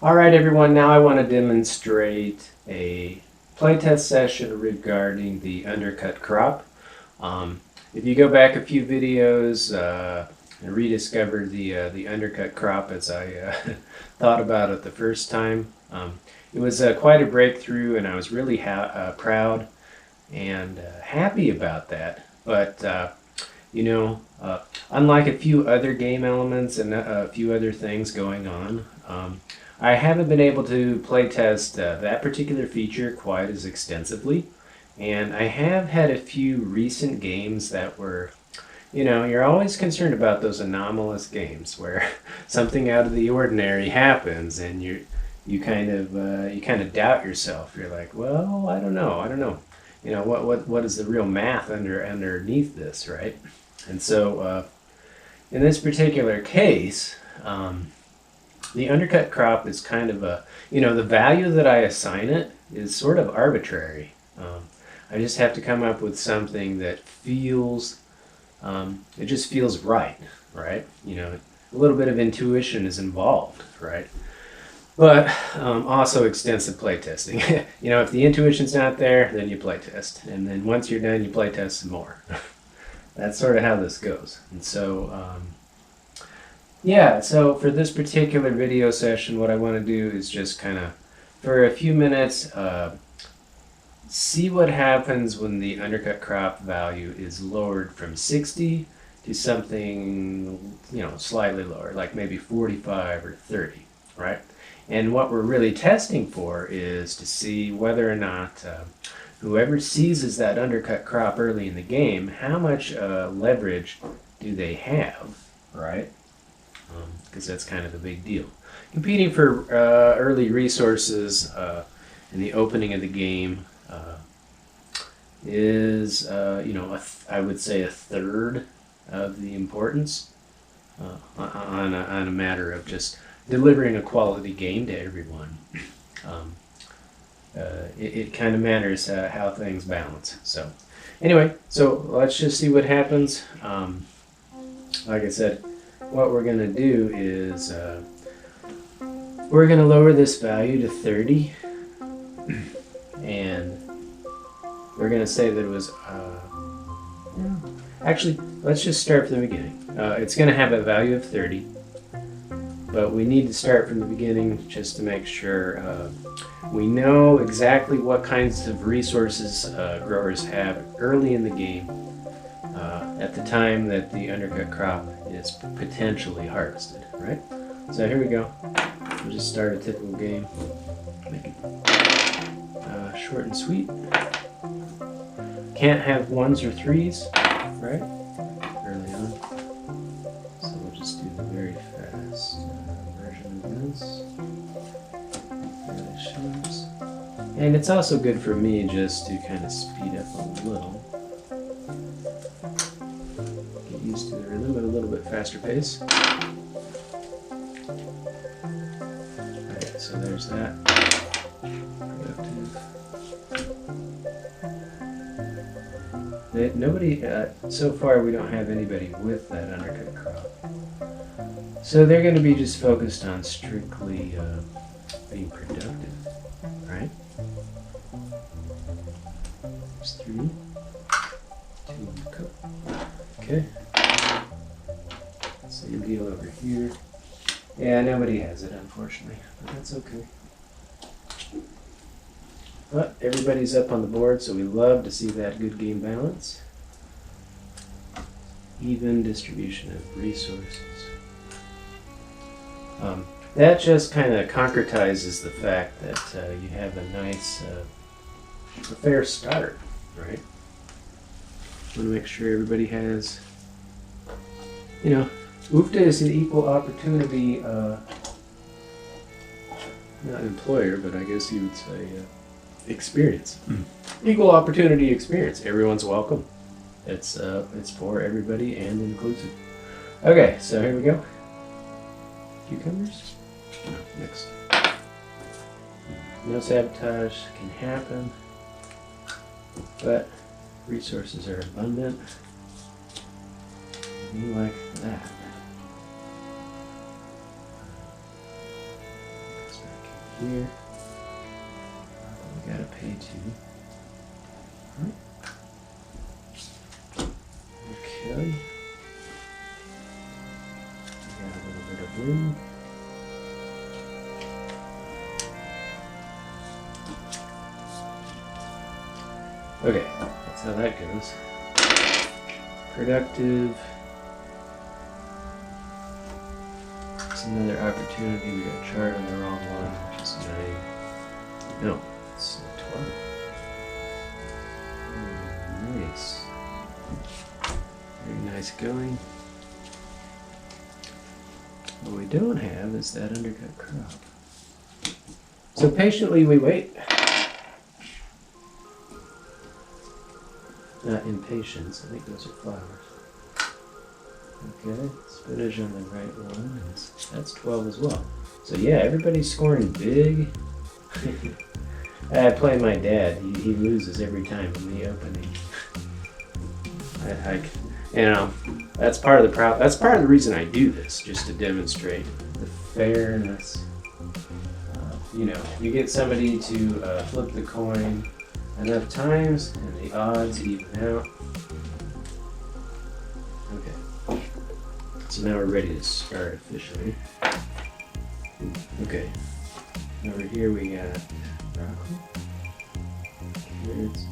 Alright everyone, now I want to demonstrate a playtest session regarding the undercut crop. If you go back a few videos and rediscovered the undercut crop as I thought about it the first time, it was quite a breakthrough, and I was really proud and happy about that. But you know, unlike a few other game elements and a few other things going on, I haven't been able to playtest that particular feature quite as extensively. And I have had a few recent games that were, you're always concerned about those anomalous games where something out of the ordinary happens, and you kind of doubt yourself. You're like, well, I don't know. What is the real math underneath this, right? And so in this particular case, the undercut crop is kind of the value that I assign it is sort of arbitrary. I just have to come up with something that feels, it just feels right? A little bit of intuition is involved, right? But also extensive playtesting. If the intuition's not there, then you playtest. And then once you're done, you playtest some more. That's sort of how this goes. And so, yeah, so for this particular video session, what I want to do is just kind of, for a few minutes, see what happens when the undercut crop value is lowered from 60 to something, slightly lower, like maybe 45 or 30, right? And what we're really testing for is to see whether or not whoever seizes that undercut crop early in the game, how much leverage do they have, right? Because that's kind of a big deal. Competing for early resources in the opening of the game is, I would say a third of the importance on a matter of just delivering a quality game to everyone. It kind of matters how things balance. So anyway, so let's just see what happens. Like I said, what we're going to do is we're going to lower this value to 30, and we're going to say that it was actually, let's just start from the beginning. It's going to have a value of 30, but we need to start from the beginning just to make sure we know exactly what kinds of resources growers have early in the game at the time that the undercut crop is potentially harvested, right? So here we go. We'll just start a typical game. Make it short and sweet. Can't have 1s or 3s, right? Early on. So we'll just do the very fast version of this. And it's also good for me just to kind of speed up a little. Get used to the rhythm at a little bit faster pace. Alright, so there's that. Productive. Nobody, so far we don't have anybody with that undercut crop. So they're going to be just focused on strictly being productive, right? There's 3, 2 in the cup. Okay. Same deal over here. Yeah, nobody has it, unfortunately, but that's okay. But everybody's up on the board, so we love to see that good game balance. Even distribution of resources. That just kind of concretizes the fact that you have a nice, a fair start, right? Want to make sure everybody has, UFTA is an equal opportunity, not employer, but I guess you would say experience. Equal opportunity experience. Everyone's welcome. It's for everybody and inclusive. Okay, so here we go. Cucumbers? No, next. No sabotage can happen, but resources are abundant. We like that. here. We gotta pay 2. Okay. We got a little bit of room. Okay, that's how that goes. Productive. It's another opportunity. We got chart on the wrong one, which is 9. No, it's 12. Nice. Very nice going. What we don't have is that undercut crop. So patiently we wait. Not impatience, I think those are flowers. Okay, spinach on the right one, that's 12 as well. So yeah, everybody's scoring big. I play my dad, he loses every time in the opening. That's part of the problem. That's part of the reason I do this, just to demonstrate the fairness. You get somebody to flip the coin enough times and the odds even out. Okay. So now we're ready to start officially. Okay. Over here we got broccoli, carrots.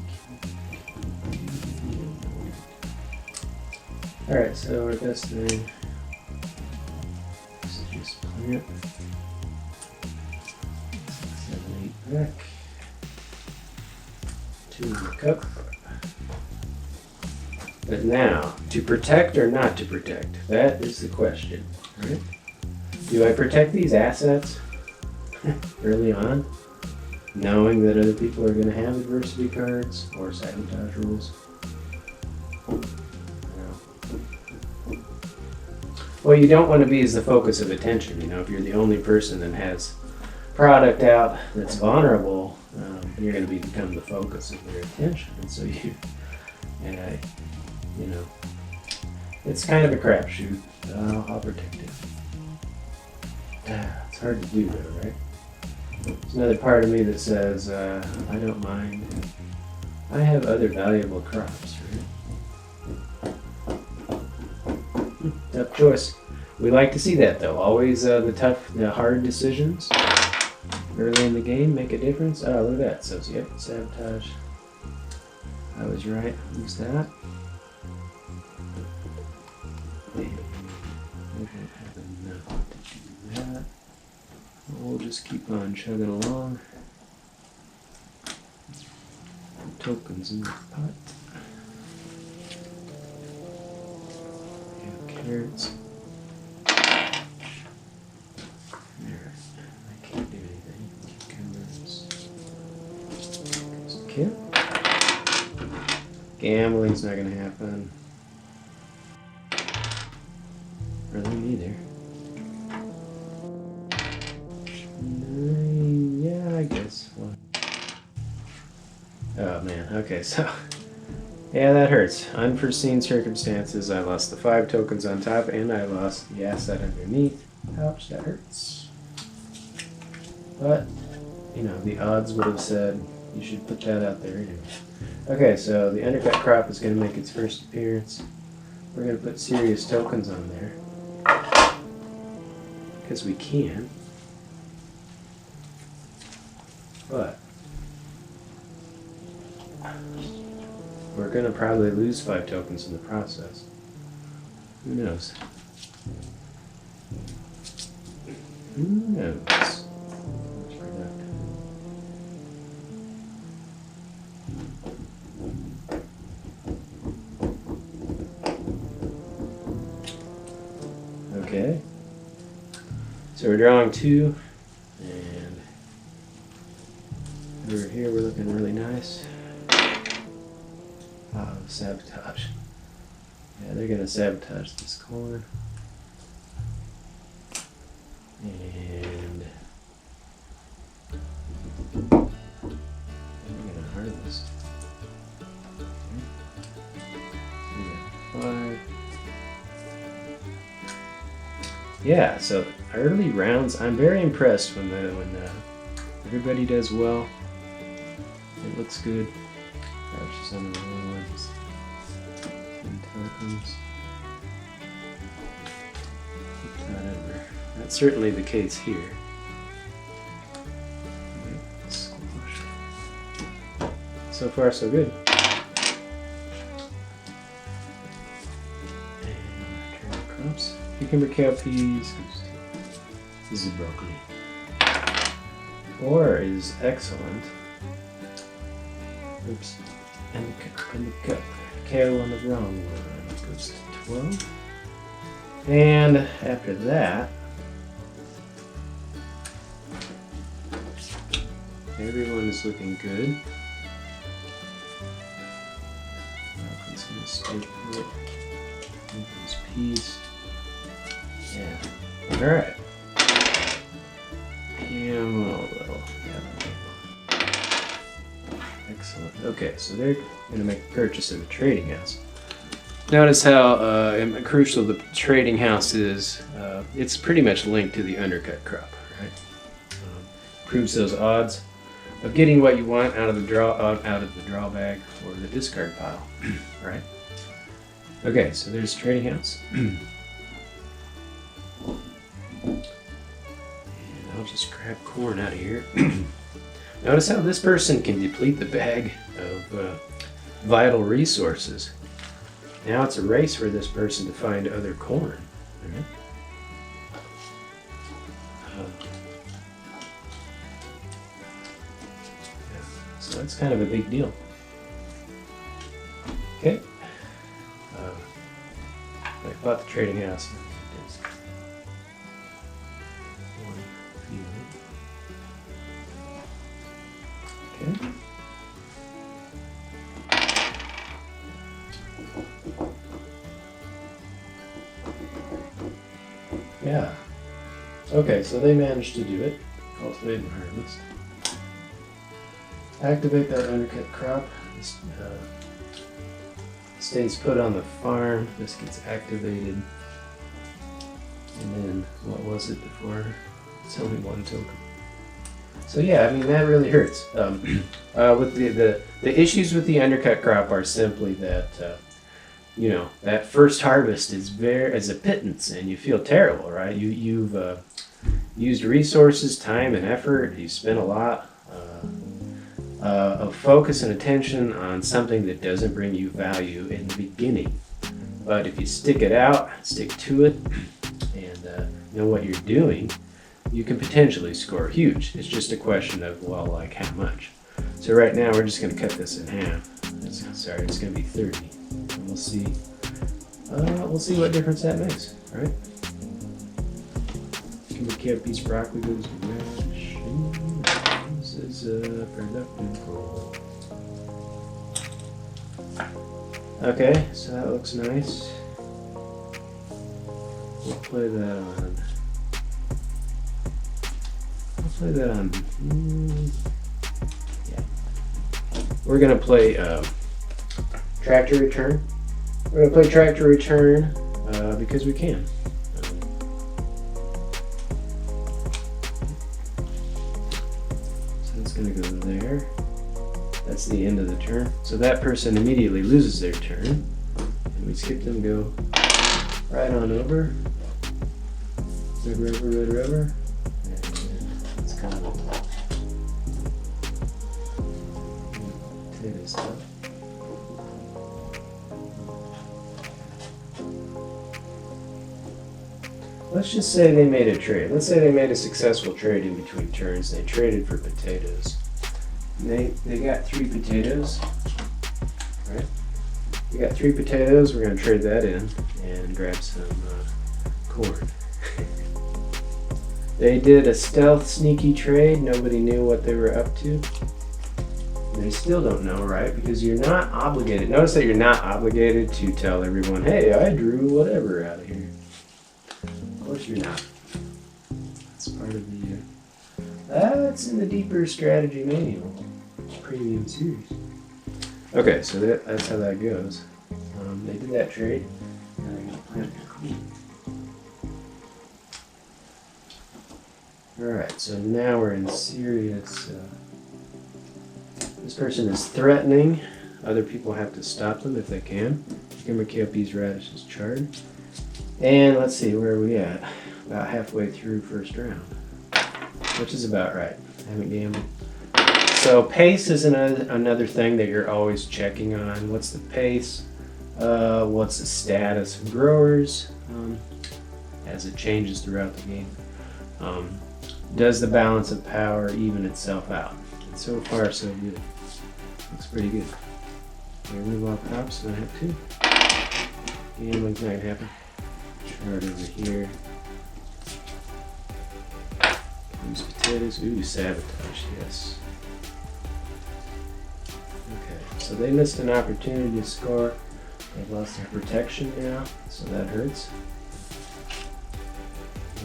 Alright, so our best thing is to just plant 7, 8 back. 2 in the cup. But now, to protect or not to protect? That is the question, right? Do I protect these assets early on, knowing that other people are going to have adversity cards or sabotage rules? What you don't want to be is the focus of attention. If you're the only person that has product out that's vulnerable, you're going to become the focus of their attention. And so it's kind of a crapshoot. I'll protect it. It's hard to do though, right? There's another part of me that says, I don't mind. I have other valuable crops, right? Tough choice. We like to see that though. Always the hard decisions early in the game make a difference. Oh, look at that. So, yep, sabotage. I was right. Use that. We don't have enough to do that. We'll just keep on chugging along. Tokens in the pot. We have carrots. There. I can't do anything. Cucumbers. Okay. Gambling's not gonna happen. Really neither. Yeah, I guess. Oh man, okay, so yeah, that hurts. Unforeseen circumstances. I lost the 5 tokens on top and I lost the asset underneath. Ouch, that hurts. But, the odds would have said you should put that out there anyway. Okay, so the undercut crop is going to make its first appearance. We're going to put serious tokens on there. Because we can. But we're going to probably lose 5 tokens in the process. Who knows? Who knows? Okay. So we're drawing 2, and over here we're looking really nice. Oh, sabotage. Yeah, they're gonna sabotage this corn. And we're gonna harvest. We got 5. Yeah, so early rounds, I'm very impressed when Everybody does well. It looks good. Gosh, some of the little ones. Whatever. That's certainly the case here. Squash. So far, so good. And crops. Cucumber, cowpeas. This is broccoli. 4 is excellent. Oops. Undercut. Kale on the wrong one. Goes to 12. And after that, everyone is looking good. Malcolm's gonna staple it. These peas. Yeah. Alright. Excellent. Okay, so they're going to make a purchase of the trading house. Notice how crucial the trading house is. It's pretty much linked to the undercut crop, right? Proves those odds of getting what you want out of the draw bag or the discard pile, right? Okay, so there's trading house. And I'll just grab corn out of here. Notice how this person can deplete the bag of vital resources. Now it's a race for this person to find other corn. Right? Yeah. So that's kind of a big deal. Okay. I bought the trading house. Okay. Yeah. Okay, so they managed to do it. Cultivate and harvest. Activate that undercut crop. This stays put on the farm. This gets activated. And then, what was it before? It's only 1 token. So yeah, I mean, that really hurts. With the issues with the undercut crop are simply that, you know, that first harvest is a pittance, and you feel terrible, right? You've used resources, time, and effort. You spent a lot of focus and attention on something that doesn't bring you value in the beginning. But if you stick it out, stick to it, and know what you're doing, you can potentially score huge. It's just a question of, well, like how much. So right now we're just going to cut this in half. It's going to be 30. And we'll see what difference that makes. All right. Can we keep a piece of broccoli goes to mash? This is a productive goal. Okay, so that looks nice. We'll play that on. Play that on. Yeah. We're gonna play tractor return. We're gonna play tractor return because we can. So it's gonna go there. That's the end of the turn. So that person immediately loses their turn, and we skip them. Go right on over. Red rubber, red rubber. Kind of potato stuff. Let's just say they made a trade. Let's say they made a successful trade in between turns. They traded for potatoes. And they got 3 potatoes. Right? We got 3 potatoes. We're going to trade that in and grab some corn. They did a stealth, sneaky trade. Nobody knew what they were up to. They still don't know, right? Because you're not obligated. Notice that you're not obligated to tell everyone, hey, I drew whatever out of here. Of course you're not. That's part of the... that's in the Deeper Strategy Manual. Premium series. Okay, so that's how that goes. They did that trade. Now they're going to plant their corn. Alright, so now we're in serious. This person is threatening. Other people have to stop them if they can. These radishes charred. And let's see, where are we at? About halfway through first round, which is about right. I haven't gambled. So pace is another thing that you're always checking on. What's the pace? What's the status of growers as it changes throughout the game? Does the balance of power even itself out? And so far, so good. Looks pretty good. I remove all crops, and I have two. Gambling's not gonna happen. Chart over here. Use potatoes. Ooh, sabotage, yes. Okay, so they missed an opportunity to score. They've lost their protection now, so that hurts.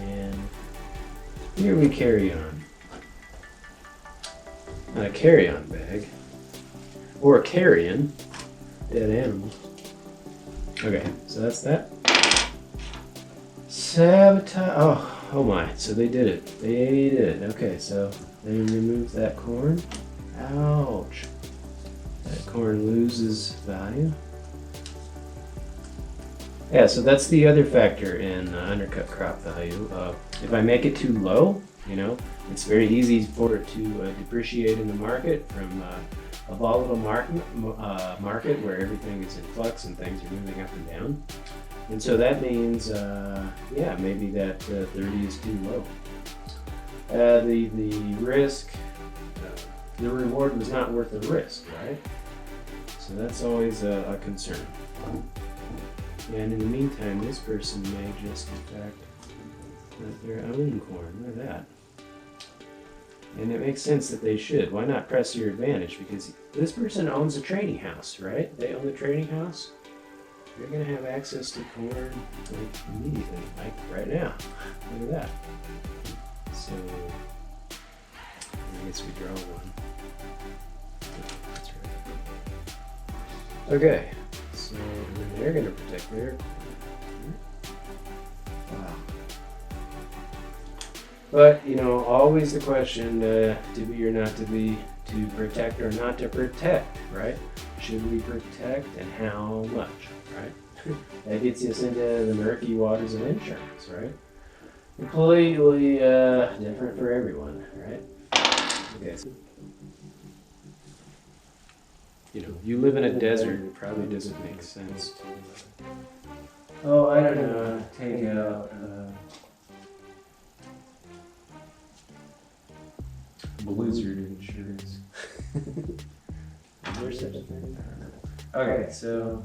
And here we carry on. A carry-on bag. Or a carrion. Dead animal. Okay, so that's that. Sabotage. Oh my. So they did it. They did it. Okay, so they removed that corn. Ouch. That corn loses value. Yeah, so that's the other factor in undercut crop value. If I make it too low, you know, it's very easy for it to depreciate in the market from a volatile market where everything is in flux and things are moving up and down. And so that means, yeah, maybe that 30 is too low. The risk, the reward was not worth the risk, right? So that's always a concern. And in the meantime, this person may just, in fact, let their own corn. Look at that. And it makes sense that they should. Why not press your advantage? Because this person owns a trading house, right? They own the trading house. You're going to have access to corn like immediately, like right now. Look at that. So, I guess we draw one. That's right. Okay. So, and then they're going to protect their corn. Wow. But, you know, always the question, to be or not to be, to protect or not to protect, right? Should we protect and how much, right? That gets us into the murky waters of insurance, right? Completely different for everyone, right? Okay. You know, you live in a desert, it probably doesn't make sense to, oh, I don't know, take out blizzard insurance. Is there such a thing? I don't know. Okay, so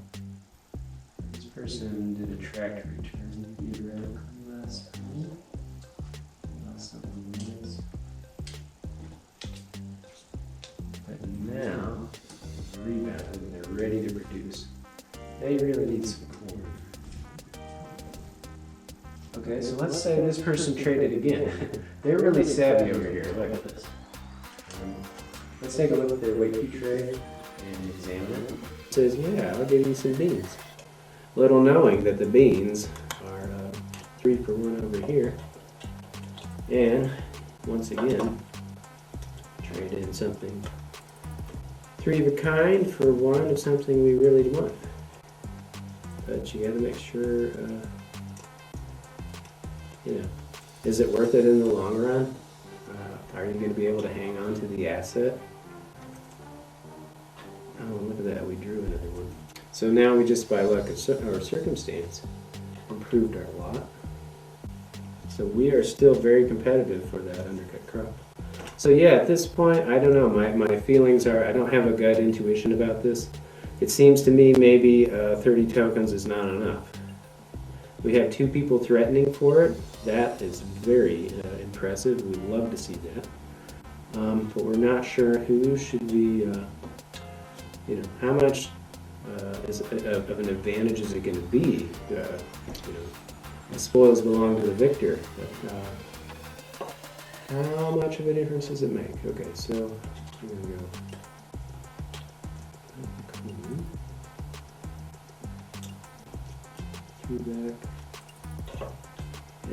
this person did a track return theoretically last time. Something else. But now, rebounded and they're ready to produce. They really need some corn. Okay, so let's say this person traded again. They're really savvy over here. Look at this. Let's take a look at their Wakey trade and examine it. It says, yeah, I'll give you some beans. Little knowing that the beans are 3 for 1 over here. And once again, trade in something 3 of a kind for 1 of something we really want. But you gotta make sure, you know, is it worth it in the long run? Are you going to be able to hang on to the asset? Oh, look at that, we drew another one. So now we just, by luck or circumstance, improved our lot. So we are still very competitive for that undercut crop. So yeah, at this point, I don't know, my feelings are, I don't have a gut intuition about this. It seems to me maybe 30 tokens is not enough. We had 2 people threatening for it. That is very impressive. We'd love to see that. But we're not sure who should be, you know, how much of an advantage is it going to be? You know, the spoils belong to the victor. But, how much of a difference does it make? Okay, so here we go. Two back.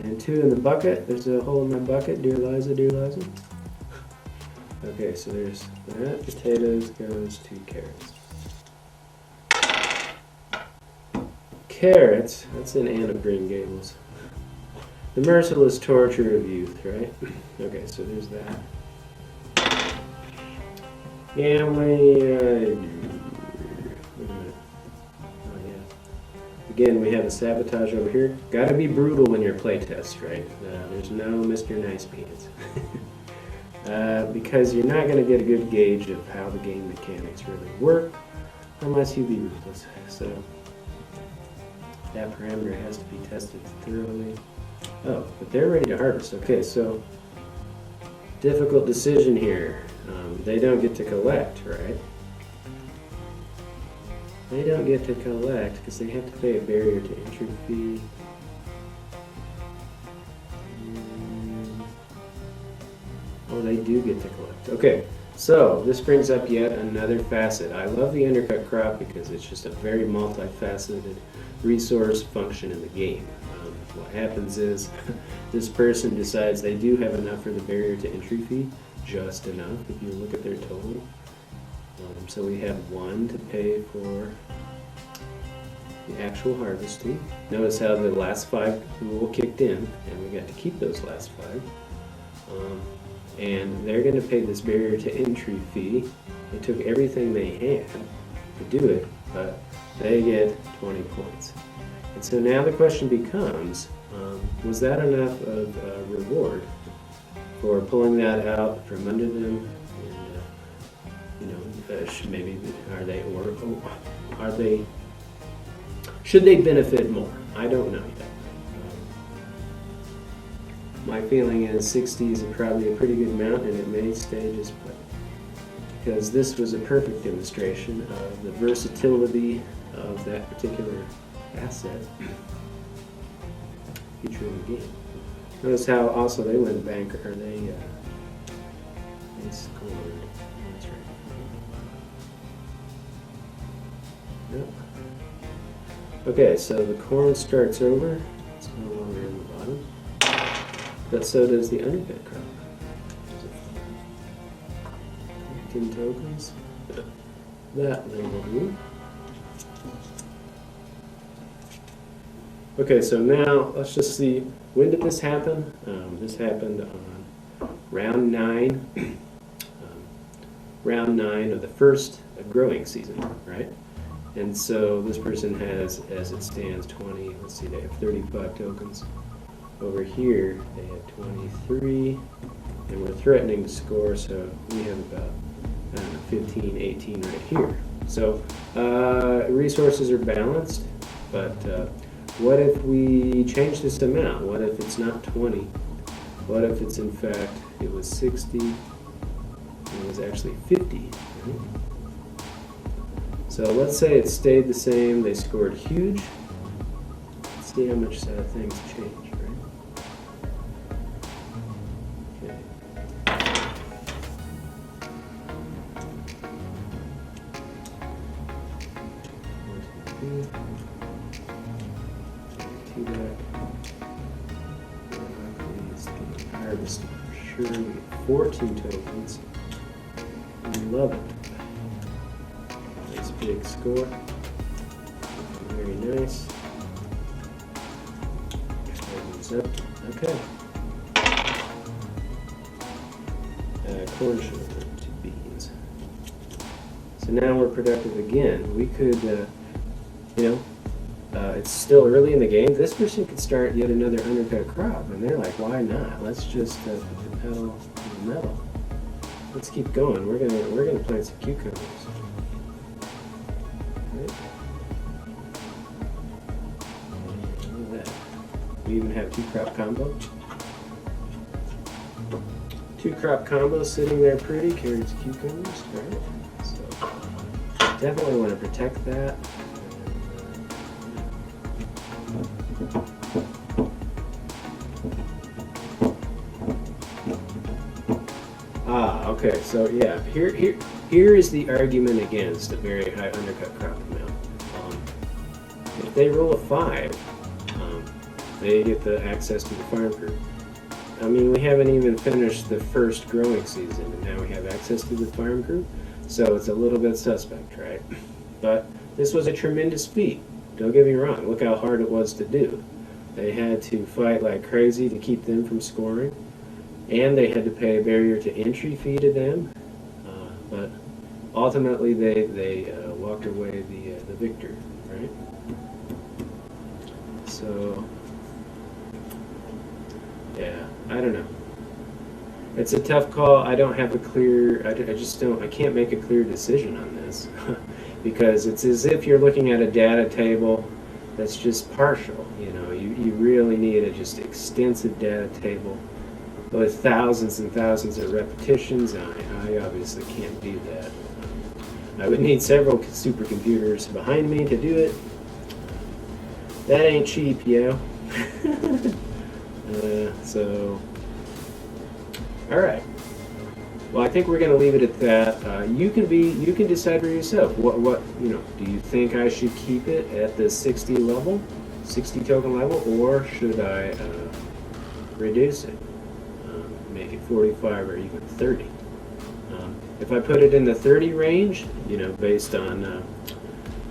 And 2 in the bucket. There's a hole in my bucket. Dear Liza, dear Liza. Okay, so there's that. Potatoes goes to carrots. Carrots, that's in Anne of Green Gables. The merciless torture of youth, right? Okay, so there's that. Gambling. Again, we have a sabotage over here. Gotta be brutal in your playtest, right? There's no Mr. Nice Pants. Because you're not gonna get a good gauge of how the game mechanics really work unless you be ruthless. So that parameter has to be tested thoroughly. Oh, but they're ready to harvest. Okay, so difficult decision here. They don't get to collect, right? They don't get to collect because they have to pay a barrier to entry fee. Oh, they do get to collect. Okay, so this brings up yet another facet. I love the undercut crop because it's just a very multifaceted resource function in the game. What happens is this person decides they do have enough for the barrier to entry fee, just enough if you look at their total. So we have 1 to pay for the actual harvesting. Notice how the last 5 rule kicked in, and we got to keep those last 5. And they're going to pay this barrier to entry fee. They took everything they had to do it, but they get 20 points. And so now the question becomes, was that enough of a reward for pulling that out from under them? Maybe should they benefit more? I don't know yet. My feeling is 60 is probably a pretty good amount, and it may stay just because this was a perfect demonstration of the versatility of that particular asset feature in the game. Notice how also they went bank, or they scored. That's right. Yep. Okay, so the corn starts over. It's no longer in the bottom. But so does the undercut crop. 15 tokens. That will do. Okay, so now let's just see, when did this happen? This happened on round 9. Round 9 of the first growing season, right? And so this person has, as it stands, 20, let's see, they have 35 tokens. Over here, they have 23, and we're threatening to score, so we have about, 15, 18 right here. So resources are balanced, but what if we change this amount? What if it's not 20? What if it's in fact, it was 60, and it was actually 50? Right? So let's say it stayed the same, they scored huge. Let's see how much things change, right? Okay. Two back. Harvest for sure. We get 14 tokens. We love it. Nice big score. Very nice. Up. Okay. Corn sugar to beans. So now we're productive again. We could, it's still early in the game. This person could start yet another undercut crop, and they're like, why not? Let's just put the pedal to the metal. Let's keep going. We're gonna plant some cucumbers. Right. Look at that. We even have 2-crop combo. 2-crop combo sitting there pretty. Carrots, cucumbers, right? So definitely want to protect that. Okay, so yeah, here is the argument against a very high undercut crop amount. If they roll a 5, they get the access to the farm crew. I mean, we haven't even finished the first growing season, and now we have access to the farm crew, so it's a little bit suspect, right? But this was a tremendous feat. Don't get me wrong, look how hard it was to do. They had to fight like crazy to keep them from scoring, and they had to pay a barrier to entry fee to them, but ultimately they walked away the victor, right? So, yeah, I don't know. It's a tough call. I don't have a clear, I just don't, I can't make a clear decision on this because it's as if you're looking at a data table that's just partial. You know, you really need a just extensive data table with thousands and thousands of repetitions. I obviously can't do that. I would need several supercomputers behind me to do it. That ain't cheap, yo. So, all right. Well, I think we're going to leave it at that. You can decide for yourself. What do you think I should keep it at the 60 level, 60 token level, or should I reduce it, make it 45 or even 30? If I put it in the 30 range, based on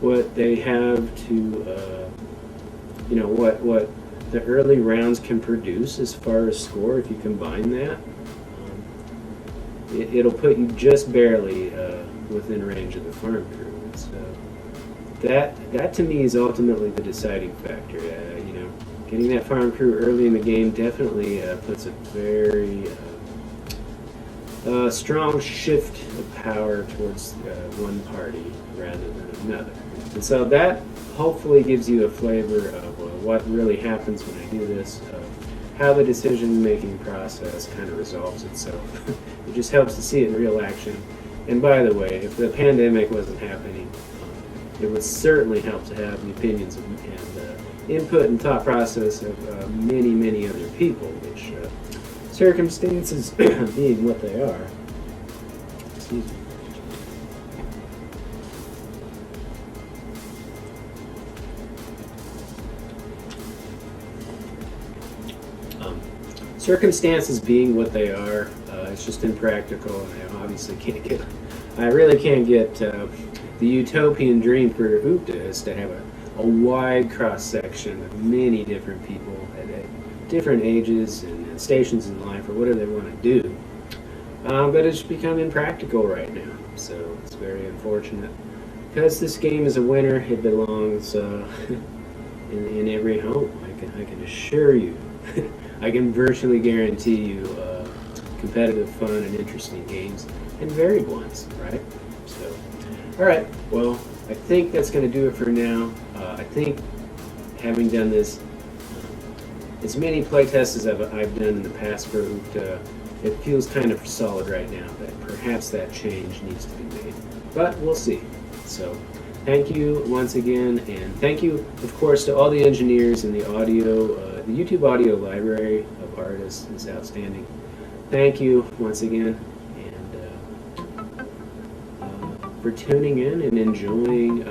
what they have to, what the early rounds can produce as far as score, if you combine that, it'll put you just barely within range of the farm crew. So that to me is ultimately the deciding factor. Getting that farm crew early in the game definitely puts a very strong shift of power towards one party rather than another. And so that hopefully gives you a flavor of what really happens when I do this, how the decision-making process kind of resolves itself. It just helps to see it in real action. And by the way, if the pandemic wasn't happening, it would certainly help to have the opinions and input and thought process of many, many other people, which circumstances being what they are. Excuse me. Circumstances being what they are, it's just impractical, and I really can't get the utopian dream for UPTA is to have a wide cross-section of many different people at different ages and stations in life or whatever they want to do. But it's become impractical right now, so it's very unfortunate. Because this game is a winner, it belongs in every home. I can assure you. I can virtually guarantee you competitive, fun, and interesting games, and varied ones, right? So, all right, well, I think that's going to do it for now. I think having done this, as many playtests as I've done in the past for UPTA, it feels kind of solid right now that perhaps that change needs to be made. But we'll see. So, thank you once again, and thank you, of course, to all the engineers in the audio. The YouTube audio library of artists is outstanding. Thank you once again, and for tuning in and enjoying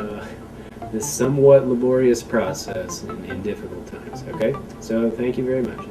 this somewhat laborious process in difficult times. Okay, so thank you very much.